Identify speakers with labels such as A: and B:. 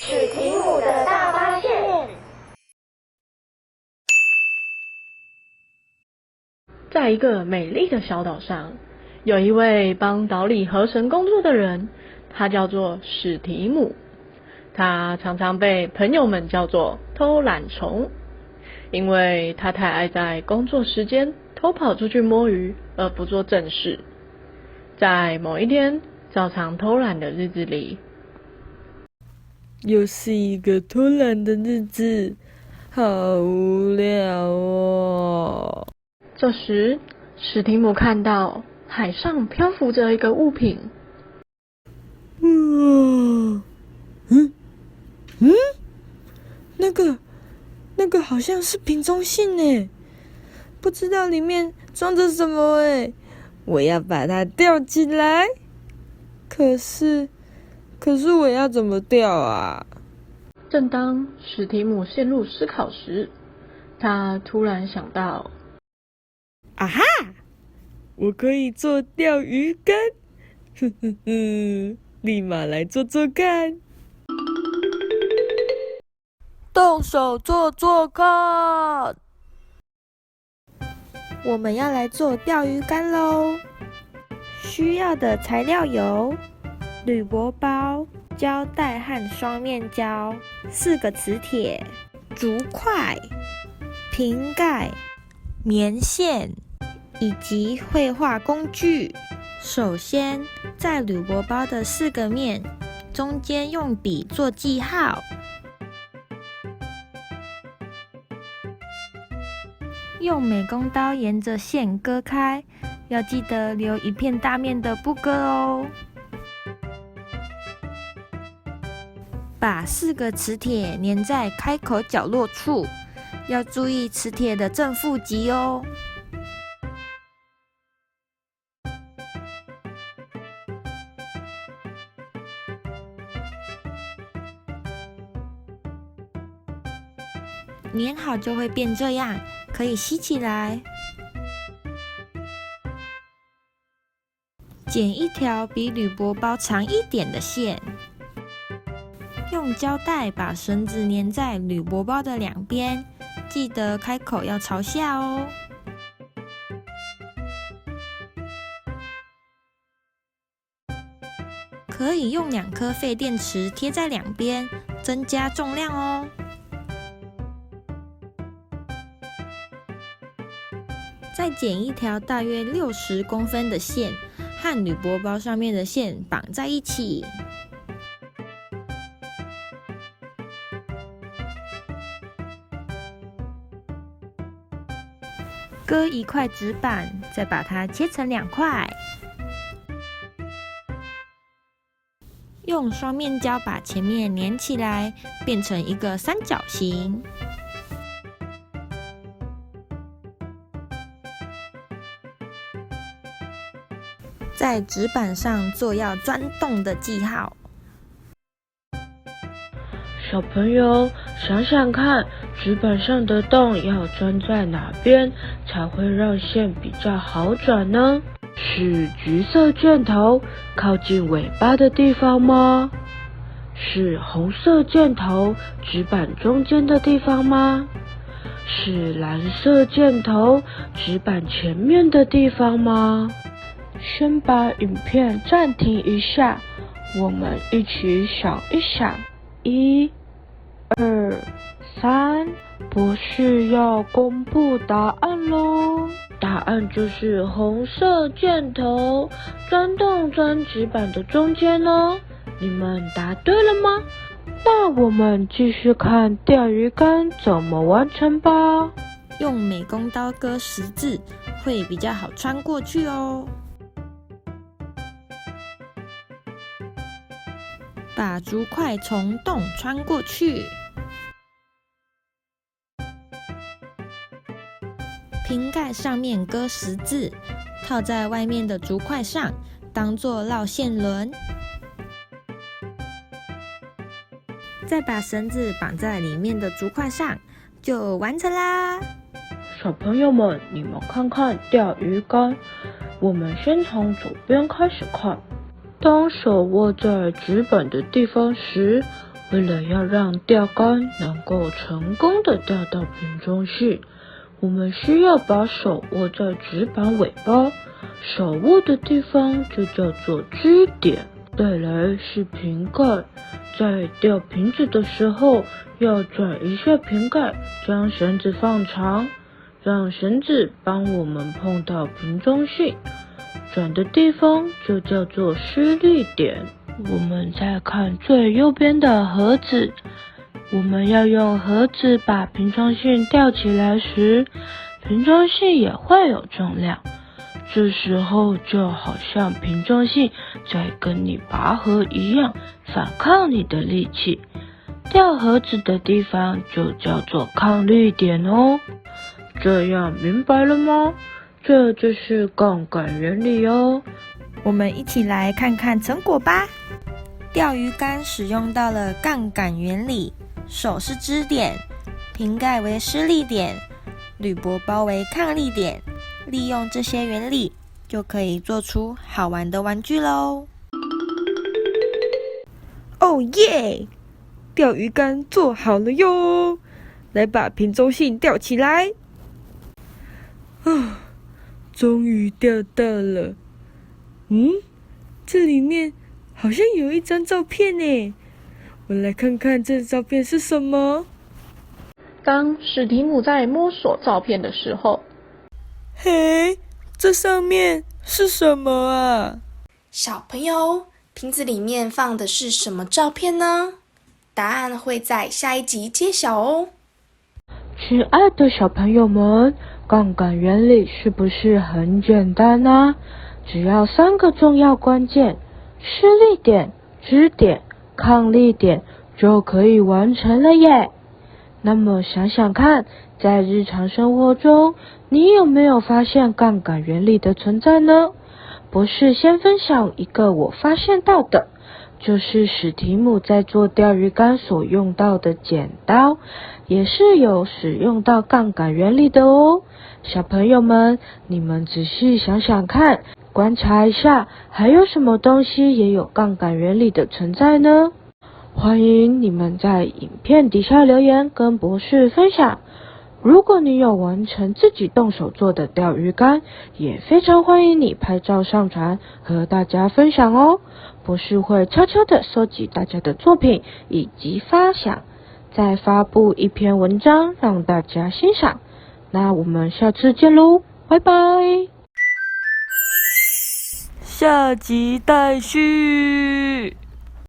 A: 史提姆的大发现。
B: 在一个美丽的小岛上，有一位帮岛里河神工作的人，他叫做史提姆。他常常被朋友们叫做偷懒虫，因为他太爱在工作时间偷跑出去摸鱼，而不做正事。在某一天照常偷懒的日子里，
C: 又是一个偷懒的日子，好无聊哦。
B: 这时史提姆看到海上漂浮着一个物品。
C: 哇，那个好像是瓶中信呢，不知道里面装着什么哎，我要把它吊起来。可是我要怎么吊啊？
B: 正当史提姆陷入思考时，他突然想到，
C: 啊哈！我可以做钓鱼竿，立马来做做看。动手做做看。我们要来做钓鱼竿喽！需要的材料有铝箔包、胶带和双面胶、4个磁铁、竹块、瓶盖、棉线以及绘画工具。首先，在铝箔包的4个面中间用笔做记号，用美工刀沿着线割开，要记得留一片大面的不割哦。把4个磁铁粘在开口角落处，要注意磁铁的正负极哦。粘好就会变这样，可以吸起来。剪一条比铝箔包长一点的线，用胶带把绳子粘在铝箔包的2边，记得开口要朝下哦。可以用2颗废电池贴在2边，增加重量哦。再剪一条大约60公分的线，和铝箔包上面的线绑在一起。割1块纸板，再把它切成2块。用双面胶把前面粘起来，变成一个三角形。在纸板上做要钻洞的记号。
D: 小朋友，想想看，纸板上的洞要钻在哪边才会让线比较好转呢？是橘色箭头靠近尾巴的地方吗？是红色箭头纸板中间的地方吗？是蓝色箭头纸板前面的地方吗？先把影片暂停一下，我们一起想一想。1、2、3，博士要公布答案咯。答案就是红色箭头钻洞钻纸板的中间咯。你们答对了吗？那我们继续看钓鱼竿怎么完成吧。
C: 用美工刀割十字会比较好穿过去哦。把竹块从洞穿过去，瓶盖上面割十字，套在外面的竹块上，当作绕线轮。再把绳子绑在里面的竹块上，就完成啦！
D: 小朋友们，你们看看钓鱼竿，我们先从左边开始看。当手握在纸板的地方时，为了要让钓竿能够成功的钓到瓶中信，我们需要把手握在纸板尾巴，手握的地方就叫做支点。再来是瓶盖，在钓瓶子的时候要转一下瓶盖，将绳子放长，让绳子帮我们碰到瓶中信，转的地方就叫做施力点。我们再看最右边的盒子，我们要用盒子把瓶中信吊起来时，瓶中信也会有重量，这时候就好像瓶中信在跟你拔河一样，反抗你的力气。吊盒子的地方就叫做抗力点哦。这样明白了吗？这就是杠杆原理哦。
C: 我们一起来看看成果吧。钓鱼竿使用到了杠杆原理，手是支点，瓶盖为施力点，铝箔包为抗力点。利用这些原理，就可以做出好玩的玩具咯。哦耶！钓鱼竿做好了哟，来把瓶中信吊起来。终于钓到了。这里面好像有一张照片呢，我来看看这照片是什么。
B: 当史提姆在摸索照片的时候，
C: 嘿，这上面是什么啊？
E: 小朋友，瓶子里面放的是什么照片呢？答案会在下一集揭晓哦。
D: 亲爱的小朋友们，杠杆原理是不是很简单呢？只要3个重要关键，施力点、支点、抗力点，就可以完成了耶。那么想想看，在日常生活中，你有没有发现杠杆原理的存在呢？博士先分享一个我发现到的，就是史提姆在做钓鱼竿所用到的剪刀，也是有使用到杠杆原理的哦。小朋友们，你们仔细想想看，观察一下，还有什么东西也有杠杆原理的存在呢？欢迎你们在影片底下留言跟博士分享。如果你有完成自己动手做的钓鱼竿，也非常欢迎你拍照上传和大家分享哦。博士会悄悄地收集大家的作品以及发想，再发布一篇文章让大家欣赏。那我们下次见喽，拜拜。
C: 下集待续。